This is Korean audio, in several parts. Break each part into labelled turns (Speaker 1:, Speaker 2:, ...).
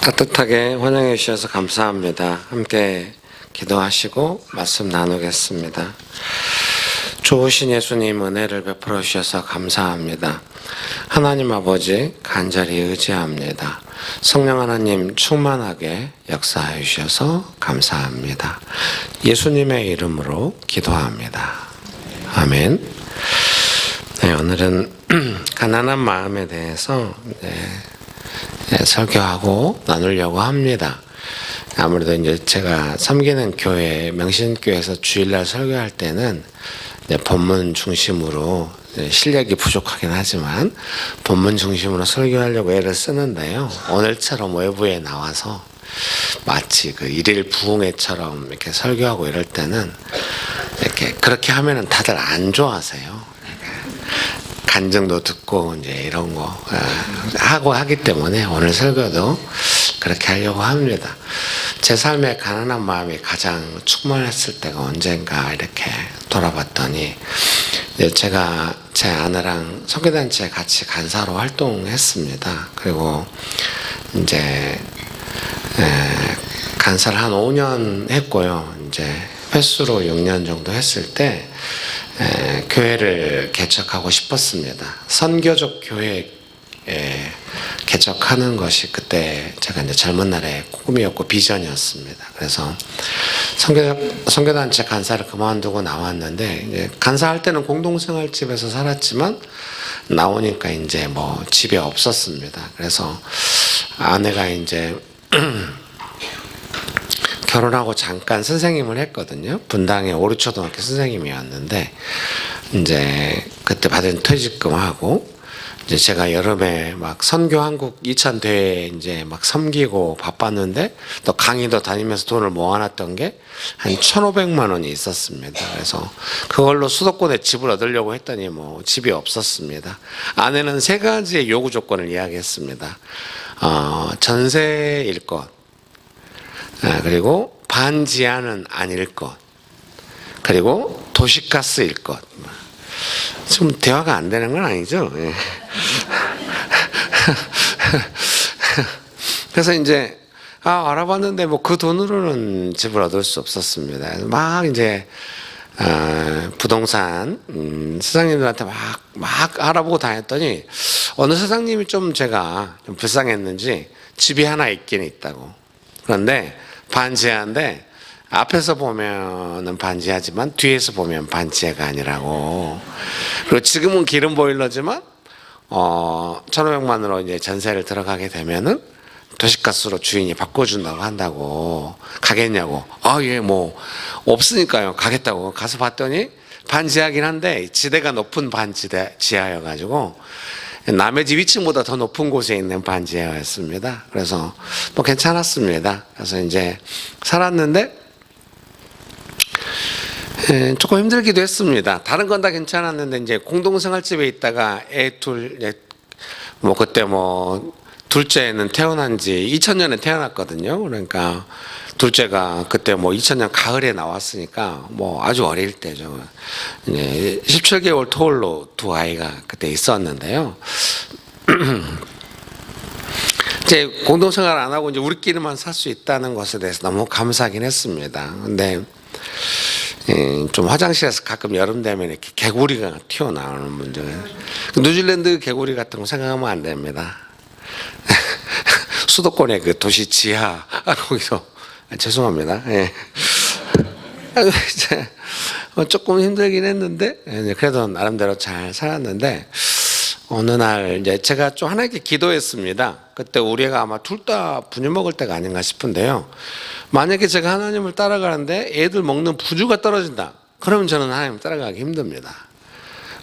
Speaker 1: 따뜻하게 환영해 주셔서 감사합니다. 함께 기도하시고 말씀 나누겠습니다. 좋으신 예수님 은혜를 베풀어 주셔서 감사합니다. 하나님 아버지 간절히 의지합니다. 성령 하나님 충만하게 역사해 주셔서 감사합니다. 예수님의 이름으로 기도합니다. 아멘. 네, 오늘은 가난한 마음에 대해서 설교하고 나누려고 합니다. 아무래도 이제 제가 섬기는 교회, 명신교회에서 주일날 설교할 때는 본문 중심으로, 실력이 부족하긴 하지만 본문 중심으로 설교하려고 애를 쓰는데요. 오늘처럼 외부에 나와서 마치 그 일일 부흥회처럼 이렇게 설교하고 이럴 때는 이렇게 그렇게 하면은 다들 안 좋아하세요. 간증도 듣고 이제 이런 거 하고 하기 때문에 오늘 설교도 그렇게 하려고 합니다. 제 삶에 가난한 마음이 가장 충만했을 때가 언젠가 이렇게 돌아봤더니 제가 제 아내랑 선교단체에 같이 간사로 활동했습니다. 그리고 이제 간사를 한 5년 했고요. 이제 횟수로 6년 정도 했을 때 교회를 개척하고 싶었습니다. 선교적 교회 개척하는 것이 그때 제가 이제 젊은 날의 꿈이었고 비전이었습니다. 그래서 선교단체 간사를 그만두고 나왔는데, 이제 간사할 때는 공동생활집에서 살았지만 나오니까 이제 뭐 집에 없었습니다. 그래서 아내가 이제 결혼하고 잠깐 선생님을 했거든요. 분당의 오류초등학교 선생님이었는데, 이제 그때 받은 퇴직금하고, 이제 제가 여름에 막 선교 한국 2000 대회 이제 막 섬기고 바빴는데, 또 강의도 다니면서 돈을 모아놨던 게 한 1,500만 원이 있었습니다. 그래서 그걸로 수도권에 집을 얻으려고 했더니 뭐 집이 없었습니다. 아내는 3가지의 요구 조건을 이야기했습니다. 전세일 것, 그리고 반지하는 아닐 것, 그리고 도시가스일 것. 지금 대화가 안 되는 건 아니죠? 그래서 이제 알아봤는데 뭐 그 돈으로는 집을 얻을 수 없었습니다. 막 이제 부동산 사장님들한테 막 알아보고 다녔더니 어느 사장님이 좀 제가 좀 불쌍했는지 집이 하나 있긴 있다고. 그런데 반지하인데 앞에서 보면은 반지하지만 뒤에서 보면 반지하가 아니라고. 그리고 지금은 기름 보일러지만 1,500만 원으로 이제 전세를 들어가게 되면은 도시가스로 주인이 바꿔준다고 한다고. 가겠냐고. 예, 뭐 없으니까요. 가겠다고. 가서 봤더니 반지하긴 한데 지대가 높은 지하여가지고 남의 집 2층보다 더 높은 곳에 있는 반지하였습니다. 그래서 뭐 괜찮았습니다. 그래서 이제 살았는데 조금 힘들기도 했습니다. 다른 건 다 괜찮았는데 이제 공동생활집에 있다가 뭐 그때 뭐 둘째는 태어난 지 2000년에 태어났거든요. 그러니까 둘째가 그때 뭐 2000년 가을에 나왔으니까 뭐 아주 어릴 때죠. 17개월 터울로 2아이가 그때 있었는데요. 이제 공동생활 안 하고 이제 우리끼리만 살 수 있다는 것에 대해서 너무 감사하긴 했습니다. 근데 좀 화장실에서 가끔 여름 되면 이렇게 개구리가 튀어나오는 문제가, 뉴질랜드 개구리 같은 거 생각하면 안 됩니다. 수도권의 그 도시 지하, 거기서, 죄송합니다. 이제 조금 힘들긴 했는데, 그래도 나름대로 잘 살았는데, 어느 날 이제 제가 좀 하나님께 기도했습니다. 그때 우리 애가 아마 둘 다 분유 먹을 때가 아닌가 싶은데요. 만약에 제가 하나님을 따라가는데 애들 먹는 분유가 떨어진다, 그러면 저는 하나님을 따라가기 힘듭니다.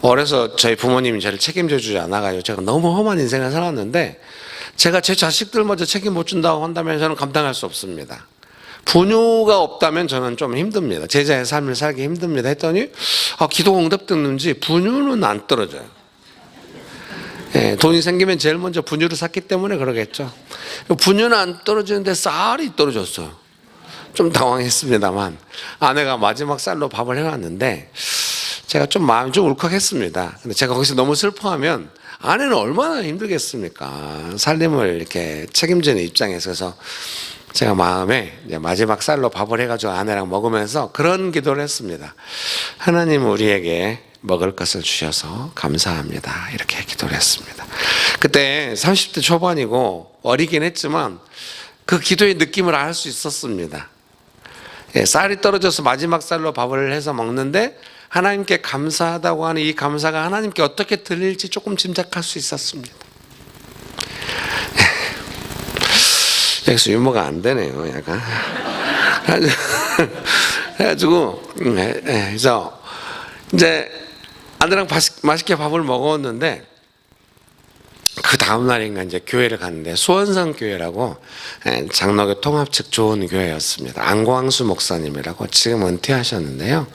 Speaker 1: 어려서 저희 부모님이 저를 책임져 주지 않아가지고 제가 너무 험한 인생을 살았는데, 제가 제 자식들 먼저 책임 못 준다고 한다면 저는 감당할 수 없습니다. 분유가 없다면 저는 좀 힘듭니다. 제자의 삶을 살기 힘듭니다 했더니 기도 응답됐는지 분유는 안 떨어져요. 돈이 생기면 제일 먼저 분유를 샀기 때문에 그러겠죠. 분유는 안 떨어지는데 쌀이 떨어졌어요. 좀 당황했습니다만 아내가 마지막 쌀로 밥을 해놨는데 제가 좀 마음이 좀 울컥했습니다. 근데 제가 거기서 너무 슬퍼하면 아내는 얼마나 힘들겠습니까? 살림을 이렇게 책임지는 입장에서. 그래서 제가 마음에 이제 마지막 쌀로 밥을 해가지고 아내랑 먹으면서 그런 기도를 했습니다. 하나님 우리에게 먹을 것을 주셔서 감사합니다. 이렇게 기도를 했습니다. 그때 30대 초반이고 어리긴 했지만 그 기도의 느낌을 알 수 있었습니다. 쌀이 떨어져서 마지막 쌀로 밥을 해서 먹는데 하나님께 감사하다고 하는 이 감사가 하나님께 어떻게 들릴지 조금 짐작할 수 있었습니다. 여기서 유머가 안 되네요, 약간. 그래가지고, 그래서 이제 아들랑 맛있게 밥을 먹었는데 그 다음날인가 이제 교회를 갔는데 수원성 교회라고 장로교 통합 측 좋은 교회였습니다. 안광수 목사님이라고 지금 은퇴하셨는데요.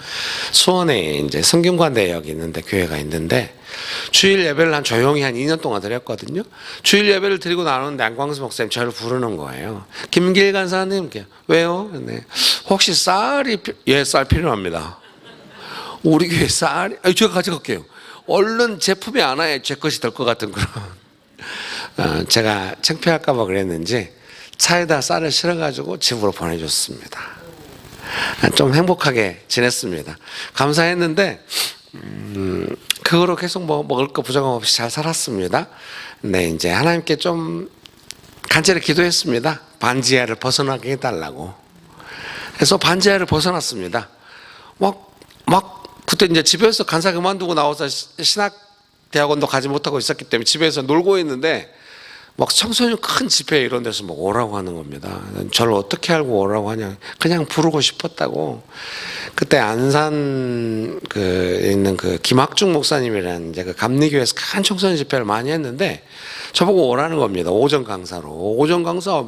Speaker 1: 수원에 이제 성균관대역 있는데 교회가 있는데 주일 예배를 한 조용히 한 2년 동안 드렸거든요. 주일 예배를 드리고 나오는데 안광수 목사님 저를 부르는 거예요. 김길 간사님, 왜요? 네. 혹시 쌀이 쌀 필요합니다. 우리 교회 쌀이 제가 가져갈게요. 얼른 제품이 안 와야 제 것이 될 것 같은 그런. 제가 창피할까 봐 그랬는지 차에다 쌀을 실어가지고 집으로 보내줬습니다. 좀 행복하게 지냈습니다. 감사했는데 그거로 계속 먹을 거 부족함 없이 잘 살았습니다. 근데 이제 하나님께 좀 간절히 기도했습니다. 반지하를 벗어나게 해달라고. 그래서 반지하를 벗어났습니다. 그때 이제 집에서 간사 그만두고 나와서 신학대학원도 가지 못하고 있었기 때문에 집에서 놀고 있는데 막 청소년 큰 집회 이런 데서 막 오라고 하는 겁니다. 저를 어떻게 알고 오라고 하냐. 그냥 부르고 싶었다고. 그때 안산 있는 김학중 목사님이라는 이제 그 감리교회에서 큰 청소년 집회를 많이 했는데 저보고 오라는 겁니다. 오전 강사로. 오전 강사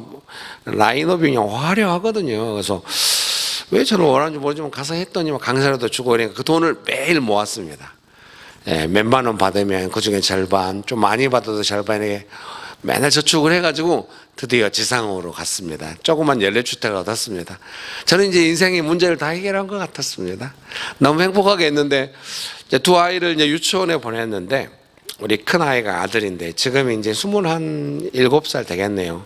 Speaker 1: 라인업이 그냥 화려하거든요. 그래서 왜 저를 오라는지 모르지만 가서 했더니 강사라도 주고 그러니까 그 돈을 매일 모았습니다. 몇만 원 받으면 그 중에 절반, 좀 많이 받아도 절반에 맨날 저축을 해가지고 드디어 지상으로 갔습니다. 조그만 연례주택을 얻었습니다. 저는 이제 인생의 문제를 다 해결한 것 같았습니다. 너무 행복하게 했는데 이제 두 아이를 이제 유치원에 보냈는데 우리 큰 아이가 아들인데 지금 이제 27살 되겠네요.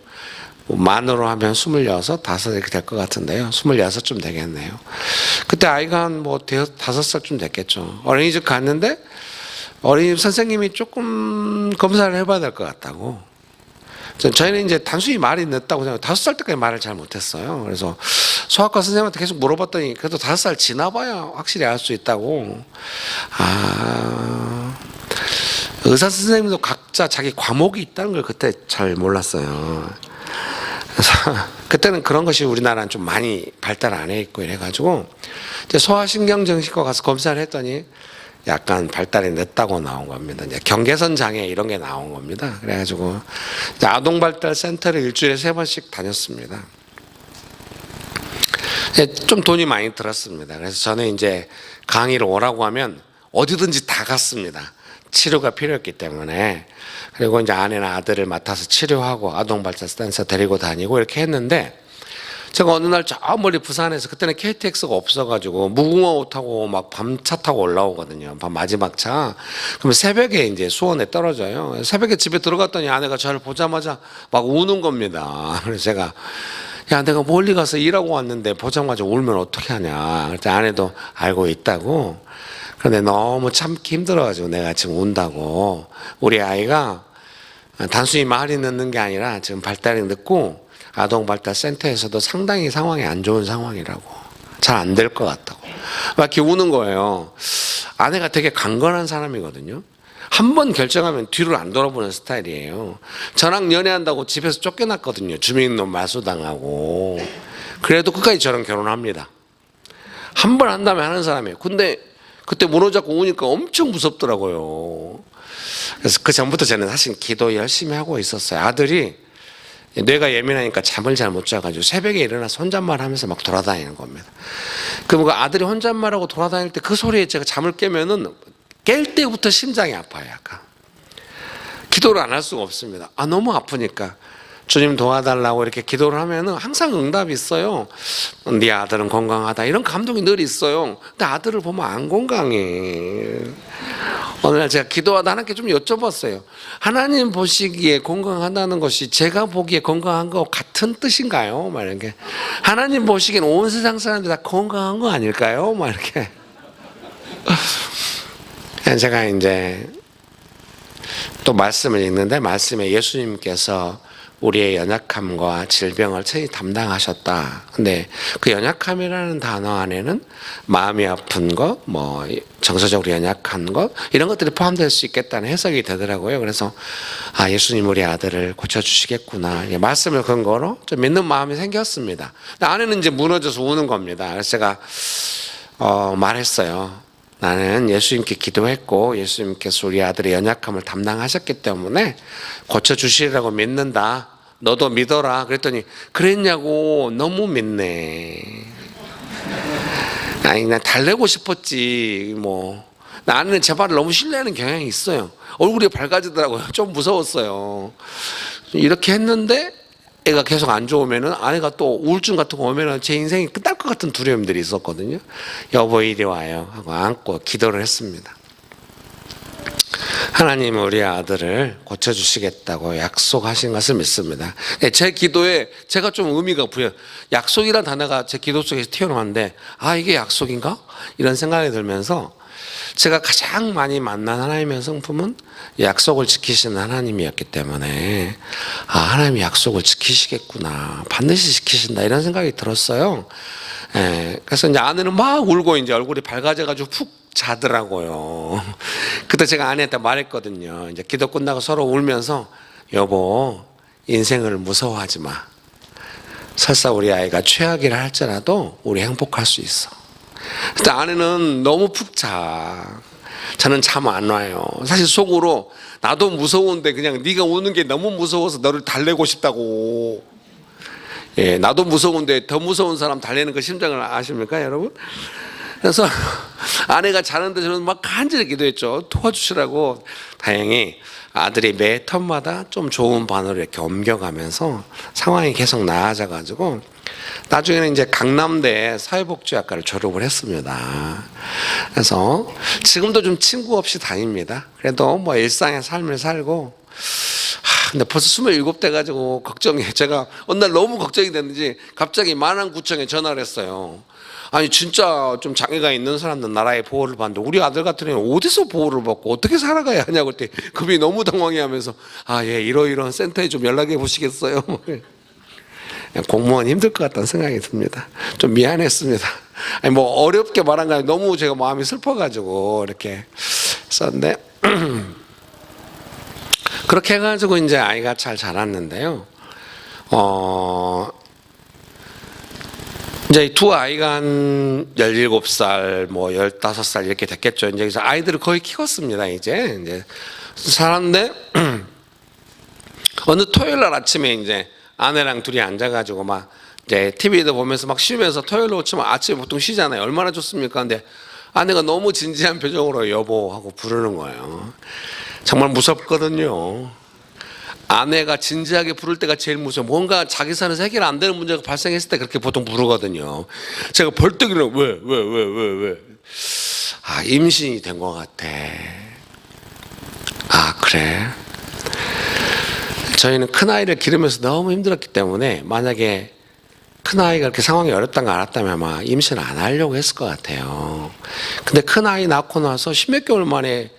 Speaker 1: 만으로 하면 26, 5 이렇게 될 것 같은데요. 26쯤 되겠네요. 그때 아이가 한 5살쯤 됐겠죠. 어린이집 갔는데 어린이집 선생님이 조금 검사를 해봐야 될 것 같다고. 저희는 이제 단순히 말이 늦다고 생각해요. 5살 때까지 말을 잘 못했어요. 그래서 소아과 선생님한테 계속 물어봤더니 그래도 5살 지나봐야 확실히 알 수 있다고. 의사 선생님도 각자 자기 과목이 있다는 걸 그때 잘 몰랐어요. 그래서 그때는 그런 것이 우리나라는 좀 많이 발달 안 해 있고 이래가지고 이제 소아신경정신과 가서 검사를 했더니 약간 발달이 늦다고 나온 겁니다. 이제 경계선 장애 이런 게 나온 겁니다. 그래가지고 이제 아동발달센터를 일주일에 3번씩 다녔습니다. 좀 돈이 많이 들었습니다. 그래서 저는 이제 강의를 오라고 하면 어디든지 다 갔습니다. 치료가 필요했기 때문에. 그리고 이제 아내나 아들을 맡아서 치료하고 아동발달센터 데리고 다니고 이렇게 했는데 제가 어느 날 저 멀리 부산에서 그때는 KTX가 없어가지고 무궁화 타고 막 밤차 타고 올라오거든요. 밤 마지막 차. 그러면 새벽에 이제 수원에 떨어져요. 새벽에 집에 들어갔더니 아내가 저를 보자마자 막 우는 겁니다. 그래서 제가 야 내가 멀리 가서 일하고 왔는데 보자마자 울면 어떻게 하냐. 그때 아내도 알고 있다고. 그런데 너무 참기 힘들어가지고 내가 지금 운다고. 우리 아이가 단순히 말이 늦는 게 아니라 지금 발달이 늦고 아동발달센터에서도 상당히 상황이 안 좋은 상황이라고. 잘 안 될 것 같다고. 막 이렇게 우는 거예요. 아내가 되게 강건한 사람이거든요. 한 번 결정하면 뒤를 안 돌아보는 스타일이에요. 저랑 연애한다고 집에서 쫓겨났거든요. 주민등록 말소당하고. 그래도 끝까지 저랑 결혼합니다. 한 번 한 다음에 하는 사람이에요. 근데 그때 무너졌고 우니까 엄청 무섭더라고요. 그래서 그 전부터 저는 사실 기도 열심히 하고 있었어요. 아들이 뇌가 예민하니까 잠을 잘 못 자가지고 새벽에 일어나서 혼잣말 하면서 막 돌아다니는 겁니다. 그럼 그 아들이 혼잣말하고 돌아다닐 때 그 소리에 제가 잠을 깨면은 깰 때부터 심장이 아파요. 약간 기도를 안 할 수가 없습니다. 너무 아프니까 주님 도와달라고 이렇게 기도를 하면은 항상 응답이 있어요. 네 아들은 건강하다 이런 감동이 늘 있어요. 근데 아들을 보면 안 건강해. 어느 날 제가 기도하다 하나님께 좀 여쭤봤어요. 하나님 보시기에 건강하다는 것이 제가 보기에 건강한 거 같은 뜻인가요? 막 이렇게. 하나님 보시기엔 온 세상 사람들이 다 건강한 거 아닐까요? 막 이렇게. 제가 이제 또 말씀을 읽는데, 말씀에 예수님께서 우리의 연약함과 질병을 친히 담당하셨다. 근데 그 연약함이라는 단어 안에는 마음이 아픈 것, 뭐 정서적으로 연약한 것, 이런 것들이 포함될 수 있겠다는 해석이 되더라고요. 그래서 예수님 우리 아들을 고쳐주시겠구나, 말씀을 근거로 좀 믿는 마음이 생겼습니다. 근데 아내는 이제 무너져서 우는 겁니다. 그래서 제가 말했어요. 나는 예수님께 기도했고 예수님께서 우리 아들의 연약함을 담당하셨기 때문에 고쳐주시리라고 믿는다. 너도 믿어라. 그랬더니 그랬냐고. 너무 믿네. 아니, 난 달래고 싶었지. 뭐 나는 제 말을 너무 신뢰하는 경향이 있어요. 얼굴이 밝아지더라고요. 좀 무서웠어요. 이렇게 했는데 애가 계속 안 좋으면은, 아내가 또 우울증 같은 거 오면은 제 인생이 끝날 것 같은 두려움들이 있었거든요. 여보 이리 와요 하고 안고 기도를 했습니다. 하나님은 우리 아들을 고쳐주시겠다고 약속하신 것을 믿습니다. 제 기도에 제가 좀 의미가 부여, 약속이라는 단어가 제 기도 속에서 튀어나왔는데, 이게 약속인가? 이런 생각이 들면서 제가 가장 많이 만난 하나님의 성품은 약속을 지키시는 하나님이었기 때문에 하나님이 약속을 지키시겠구나, 반드시 지키신다, 이런 생각이 들었어요. 그래서 이제 아내는 막 울고 이제 얼굴이 밝아져가지고 푹 자더라고요. 그때 제가 아내한테 말했거든요. 이제 기도 끝나고 서로 울면서, 여보 인생을 무서워하지 마. 설사 우리 아이가 최악이라 할지라도 우리 행복할 수 있어. 근데 아내는 너무 푹 자. 저는 잠 안 와요. 사실 속으로 나도 무서운데 그냥 네가 우는 게 너무 무서워서 너를 달래고 싶다고. 나도 무서운데 더 무서운 사람 달래는 그 심정을 아십니까 여러분? 그래서 아내가 자는데 저는 막 간절히 기도했죠. 도와주시라고. 다행히 아들이 매 턴마다 좀 좋은 반으로 이렇게 옮겨가면서 상황이 계속 나아져가지고 나중에는 이제 강남대 사회복지학과를 졸업을 했습니다. 그래서 지금도 좀 친구 없이 다닙니다. 그래도 뭐 일상의 삶을 살고. 근데 벌써 27 돼가지고 걱정해. 제가 어느 날 너무 걱정이 됐는지 갑자기 마남구청에 전화를 했어요. 아니 진짜 좀 장애가 있는 사람들 나라의 보호를 받는데 우리 아들 같은 경우는 어디서 보호를 받고 어떻게 살아가야 하냐고 그때 그분이 너무 당황해하면서 예, 이러이러한 센터에 좀 연락해 보시겠어요? 공무원 힘들 것 같다는 생각이 듭니다. 좀 미안했습니다. 아니 뭐 어렵게 말한 거 아니라 너무 제가 마음이 슬퍼가지고 이렇게 썼는데 그렇게 해가지고 이제 아이가 잘 자랐는데요. 이제 두 아이가 한 17살, 뭐 15살 이렇게 됐겠죠. 이제 그래서 아이들을 거의 키웠습니다. 이제 살았는데 어느 토요일 날 아침에 이제 아내랑 둘이 앉아가지고 막 이제 TV도 보면서 막 쉬면서 토요일 오치면 아침에 보통 쉬잖아요. 얼마나 좋습니까? 근데 아내가 너무 진지한 표정으로 여보 하고 부르는 거예요. 정말 무섭거든요. 아내가 진지하게 부를 때가 제일 무서워요. 뭔가 자기 산에서 해결 안 되는 문제가 발생했을 때 그렇게 보통 부르거든요. 제가 벌떡 일어나 왜? 임신이 된 것 같아. 그래. 저희는 큰아이를 기르면서 너무 힘들었기 때문에 만약에 큰아이가 그렇게 상황이 어렵다는 걸 알았다면 아마 임신을 안 하려고 했을 것 같아요. 근데 큰아이 낳고 나서 10몇 개월 만에,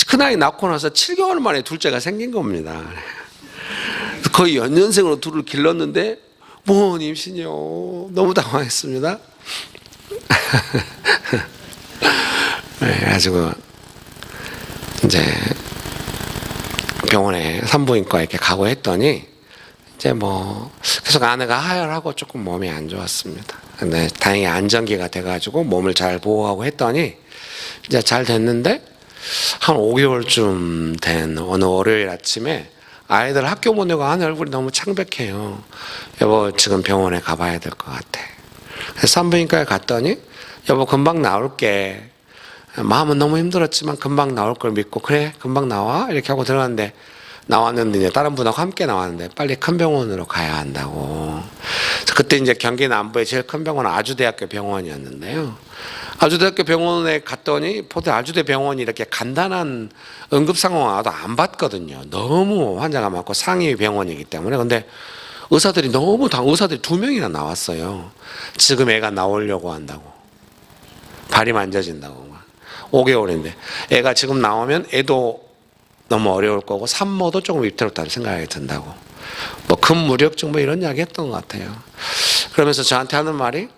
Speaker 1: 큰아이 낳고 나서 7개월 만에 둘째가 생긴 겁니다. 거의 연년생으로 둘을 길렀는데 뭔 임신이요. 너무 당황했습니다. 그래가지고 이제 병원에 산부인과에 이렇게 가고 했더니 이제 뭐 계속 아내가 하혈하고 조금 몸이 안 좋았습니다. 근데 다행히 안정기가 돼가지고 몸을 잘 보호하고 했더니 이제 잘 됐는데 한 5개월쯤 된 어느 월요일 아침에 아이들 학교 보내고 아내 얼굴이 너무 창백해요. 여보 지금 병원에 가봐야 될 것 같아. 그래서 산부인과에 갔더니 여보 금방 나올게. 마음은 너무 힘들었지만 금방 나올 걸 믿고 그래 금방 나와 이렇게 하고 들어갔는데 나왔는데 이제 다른 분하고 함께 나왔는데 빨리 큰 병원으로 가야 한다고. 그때 이제 경기 남부의 제일 큰 병원은 아주대학교 병원이었는데요. 아주대학교 병원에 갔더니 보통 아주대 병원이 이렇게 간단한 응급 상황 와도 안 받거든요. 너무 환자가 많고 상위 병원이기 때문에. 근데 의사들이 의사들이 2명이나 나왔어요. 지금 애가 나오려고 한다고. 발이 만져진다고. 5개월인데 애가 지금 나오면 애도 너무 어려울 거고 산모도 조금 위태롭다는 생각이 든다고. 뭐 근무력증 뭐 이런 이야기 했던 것 같아요. 그러면서 저한테 하는 말이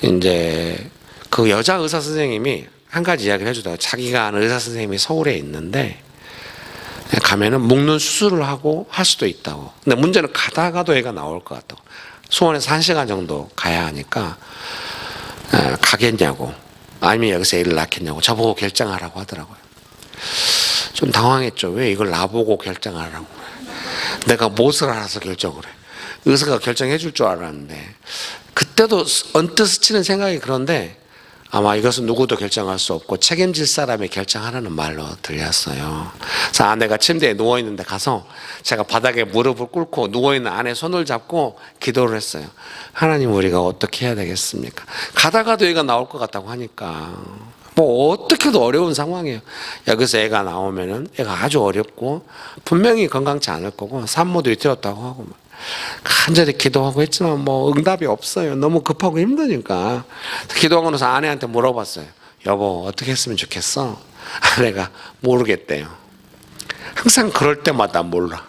Speaker 1: 이제 그 여자 의사 선생님이 한 가지 이야기를 해주더라고요. 자기가 아는 의사 선생님이 서울에 있는데 가면은 묶는 수술을 하고 할 수도 있다고. 근데 문제는 가다가도 애가 나올 것 같다고. 수원에서 1시간 정도 가야 하니까 가겠냐고, 아니면 여기서 애를 낳겠냐고 저보고 결정하라고 하더라고요. 좀 당황했죠. 왜 이걸 나보고 결정하라고. 내가 무엇을 알아서 결정을 해. 의사가 결정해 줄 줄 알았는데. 그때도 언뜻 스치는 생각이 그런데 아마 이것은 누구도 결정할 수 없고 책임질 사람이 결정하라는 말로 들렸어요. 그래서 아내가 침대에 누워있는데 가서 제가 바닥에 무릎을 꿇고 누워있는 아내 손을 잡고 기도를 했어요. 하나님, 우리가 어떻게 해야 되겠습니까? 가다가도 애가 나올 것 같다고 하니까 뭐 어떻게도 어려운 상황이에요. 여기서 애가 나오면은 애가 아주 어렵고 분명히 건강치 않을 거고 산모도 위태롭다고 하고 간절히 기도하고 했지만 뭐 응답이 없어요. 너무 급하고 힘드니까. 기도하고 나서 아내한테 물어봤어요. 여보, 어떻게 했으면 좋겠어? 아내가 모르겠대요. 항상 그럴 때마다 몰라.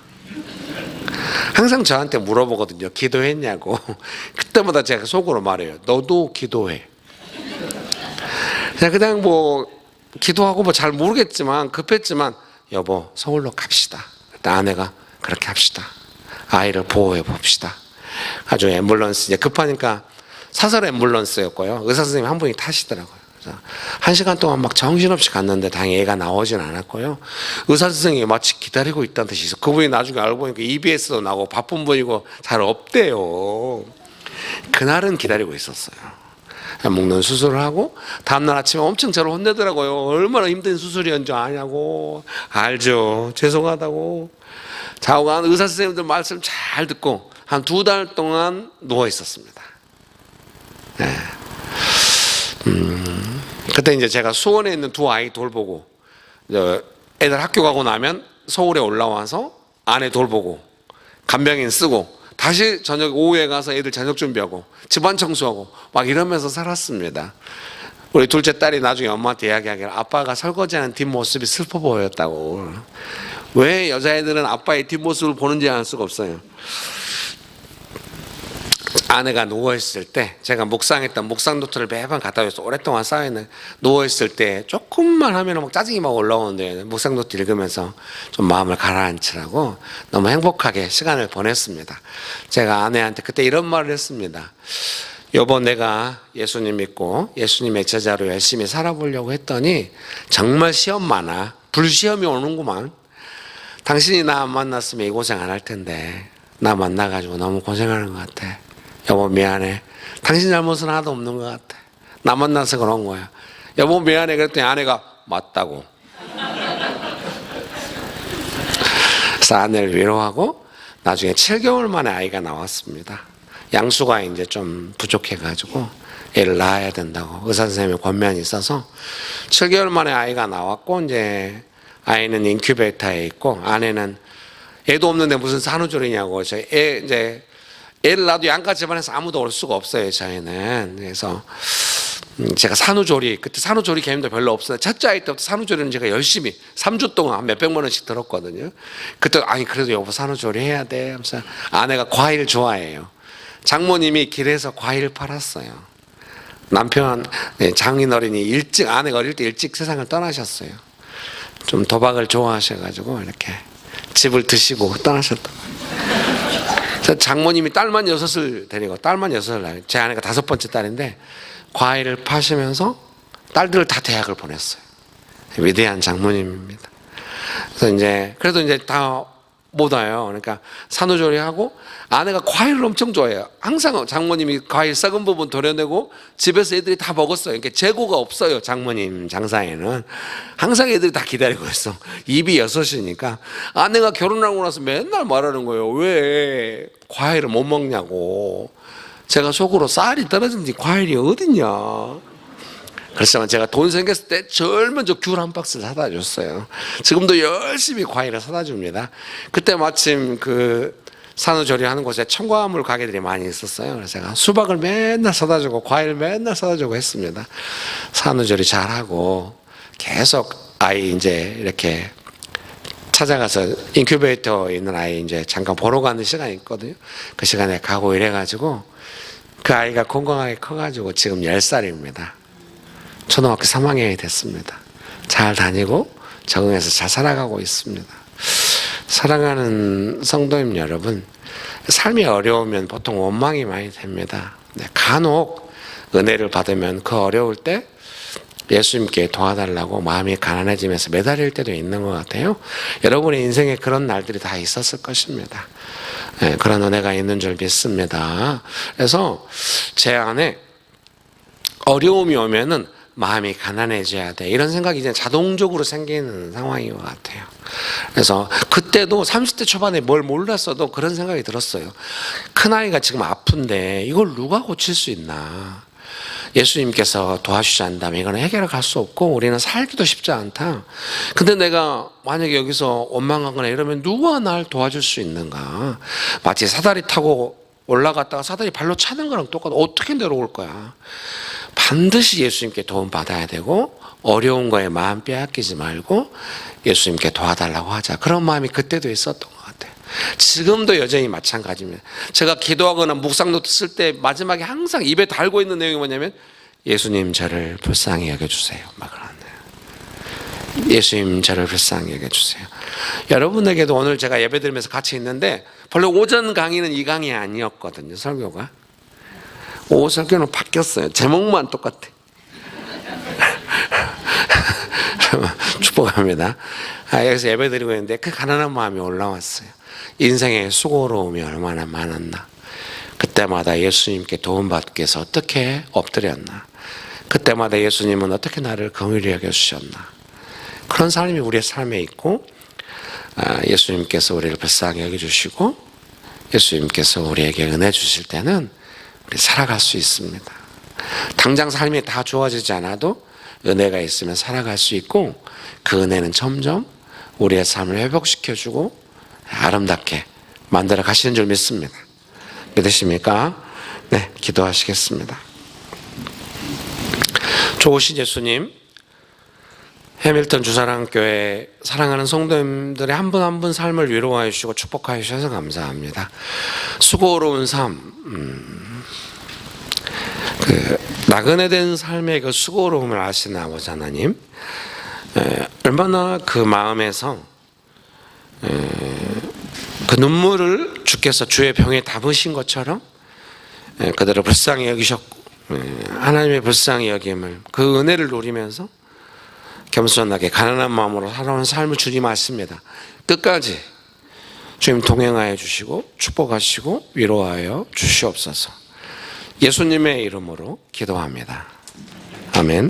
Speaker 1: 항상 저한테 물어보거든요. 기도했냐고. 그때마다 제가 속으로 말해요. 너도 기도해. 그냥 뭐 기도하고 뭐 잘 모르겠지만 급했지만 여보, 서울로 갑시다. 그때 아내가 그렇게 합시다. 아이를 보호해 봅시다. 아주 앰뷸런스, 이제 급하니까 사설 앰뷸런스였고요. 의사 선생님 한 분이 타시더라고요. 그래서 1시간 동안 막 정신없이 갔는데 다행히 애가 나오진 않았고요. 의사 선생님이 마치 기다리고 있다는 듯이 그분이 나중에 알고 보니까 EBS도 나고 바쁜 분이고 잘 없대요. 그날은 기다리고 있었어요. 묶는 수술을 하고 다음날 아침에 엄청 저를 혼내더라고요. 얼마나 힘든 수술이었는지 아냐고. 알죠. 죄송하다고. 자고간 의사 선생님들 말씀 잘 듣고 한 2달 동안 누워 있었습니다. 네. 그때 이제 제가 수원에 있는 2 아이 돌보고 애들 학교 가고 나면 서울에 올라와서 아내 돌보고 간병인 쓰고 다시 저녁 오후에 가서 애들 저녁 준비하고 집안 청소하고 막 이러면서 살았습니다. 우리 둘째 딸이 나중에 엄마한테 이야기하기를 아빠가 설거지하는 뒷모습이 슬퍼 보였다고. 왜 여자애들은 아빠의 뒷모습을 보는지 알 수가 없어요. 아내가 누워있을 때 제가 묵상했던 묵상 노트를 매번 갖다 줘서 오랫동안 쌓여있는, 누워있을 때 조금만 하면 막 짜증이 막 올라오는데 묵상 노트 읽으면서 좀 마음을 가라앉히라고 너무 행복하게 시간을 보냈습니다. 제가 아내한테 그때 이런 말을 했습니다. 여보, 내가 예수님 믿고 예수님의 제자로 열심히 살아보려고 했더니 정말 시험 많아. 불시험이 오는구만. 당신이 나 안 만났으면 이 고생 안 할 텐데 나 만나가지고 너무 고생하는 것 같아. 여보, 미안해. 당신 잘못은 하나도 없는 것 같아. 나 만나서 그런 거야. 여보, 미안해. 그랬더니 아내가 맞다고. 그래서 아내를 위로하고 나중에 7개월 만에 아이가 나왔습니다. 양수가 이제 좀 부족해가지고 애를 낳아야 된다고 의사 선생님의 권면이 있어서 7개월 만에 아이가 나왔고, 이제 아이는 인큐베이터에 있고 아내는 애도 없는데 무슨 산후조리냐고. 이제 애를 낳아도 양가 집안에서 아무도 올 수가 없어요, 저희는. 그래서 제가 산후조리, 그때 산후조리 개념도 별로 없어요. 첫째 아이 때부터 산후조리는 제가 열심히 3주 동안 몇백만 원씩 들었거든요. 그때 아니 그래도 여보 산후조리 해야 돼 하면서. 아내가 과일 좋아해요. 장모님이 길에서 과일 팔았어요. 남편 장인어른이 일찍, 아내가 어릴 때 일찍 세상을 떠나셨어요. 좀 도박을 좋아하셔가지고 이렇게 집을 드시고 떠나셨던 거예요. 장모님이 딸만 6을 데리고, 딸만 6을 낳아요. 제 아내가 5번째 딸인데 과일을 파시면서 딸들을 다 대학을 보냈어요. 위대한 장모님입니다. 그래서 이제 그래도 이제 다 못 와요. 그러니까 산후조리하고 아내가 과일을 엄청 좋아해요. 항상 장모님이 과일 썩은 부분 도려내고 집에서 애들이 다 먹었어요. 그러니까 재고가 없어요. 장모님 장사에는 항상 애들이 다 기다리고 있어. 입이 6이니까 아내가 결혼하고 나서 맨날 말하는 거예요. 왜 과일을 못 먹냐고. 제가 속으로 쌀이 떨어진지 과일이 어딨냐. 그래서 제가 돈 생겼을 때 제일 먼저 귤 한 박스를 사다 줬어요. 지금도 열심히 과일을 사다 줍니다. 그때 마침 그 산후조리하는 곳에 첨가물 가게들이 많이 있었어요. 그래서 제가 수박을 맨날 사다 주고 과일 맨날 사다 주고 했습니다. 산후조리 잘하고 계속 아이 이제 이렇게 찾아가서 인큐베이터에 있는 아이 이제 잠깐 보러 가는 시간이 있거든요. 그 시간에 가고 이래가지고 그 아이가 건강하게 커가지고 지금 10살입니다. 초등학교 3학년이 됐습니다. 잘 다니고 적응해서 잘 살아가고 있습니다. 사랑하는 성도님 여러분, 삶이 어려우면 보통 원망이 많이 됩니다. 간혹 은혜를 받으면 그 어려울 때 예수님께 도와달라고 마음이 가난해지면서 매달릴 때도 있는 것 같아요. 여러분의 인생에 그런 날들이 다 있었을 것입니다. 그런 은혜가 있는 줄 믿습니다. 그래서 제 안에 어려움이 오면은 마음이 가난해져야 돼. 이런 생각이 이제 자동적으로 생기는 상황인 것 같아요. 그래서 그때도 30대 초반에 뭘 몰랐어도 그런 생각이 들었어요. 큰아이가 지금 아픈데 이걸 누가 고칠 수 있나. 예수님께서 도와주지 않는다면 이거는 해결할 수 없고 우리는 살기도 쉽지 않다. 근데 내가 만약에 여기서 원망하거나 이러면 누가 날 도와줄 수 있는가. 마치 사다리 타고 올라갔다가 사다리 발로 차는 거랑 똑같아. 어떻게 내려올 거야. 반드시 예수님께 도움 받아야 되고 어려운 거에 마음 빼앗기지 말고 예수님께 도와달라고 하자. 그런 마음이 그때도 있었던 것 같아요. 지금도 여전히 마찬가지입니다. 제가 기도하거나 묵상노트 쓸 때 마지막에 항상 입에 달고 있는 내용이 뭐냐면 예수님 저를 불쌍히 여겨주세요. 막 그러는데 예수님 저를 불쌍히 여겨주세요. 여러분에게도 오늘 제가 예배드리면서 같이 있는데 원래 오전 강의는 이 강의 아니었거든요. 설교가. 오후 설교는 바뀌었어요. 제목만 똑같아. 축복합니다. 여기서 예배드리고 있는데 그 가난한 마음이 올라왔어요. 인생의 수고로움이 얼마나 많았나. 그때마다 예수님께 도움받기 위해서 어떻게 엎드렸나. 그때마다 예수님은 어떻게 나를 긍휼히 여겨주셨나. 그런 삶이 우리의 삶에 있고 예수님께서 우리를 불쌍히 여겨주시고 예수님께서 우리에게 은혜 주실 때는 우리 살아갈 수 있습니다. 당장 삶이 다 좋아지지 않아도 은혜가 있으면 살아갈 수 있고 그 은혜는 점점 우리의 삶을 회복시켜주고 아름답게 만들어 가시는 줄 믿습니다. 믿으십니까? 네, 기도하시겠습니다. 좋으신 예수님, 해밀턴 주사랑교회 사랑하는 성도님들의 한 분 한 분 삶을 위로하여 주시고 축복하여 주셔서 감사합니다. 수고로운 삶, 나그네 된 삶의 그 수고로움을 아시는 아버지 하나님, 얼마나 그 마음에서 그 눈물을 주께서 주의 병에 담으신 것처럼 그대로 불쌍히 여기셨고 하나님의 불쌍히 여김을 그 은혜를 누리면서 겸손하게 가난한 마음으로 살아온 삶을 주님 아십니다. 끝까지 주님 동행하여 주시고 축복하시고 위로하여 주시옵소서. 예수님의 이름으로 기도합니다. 아멘.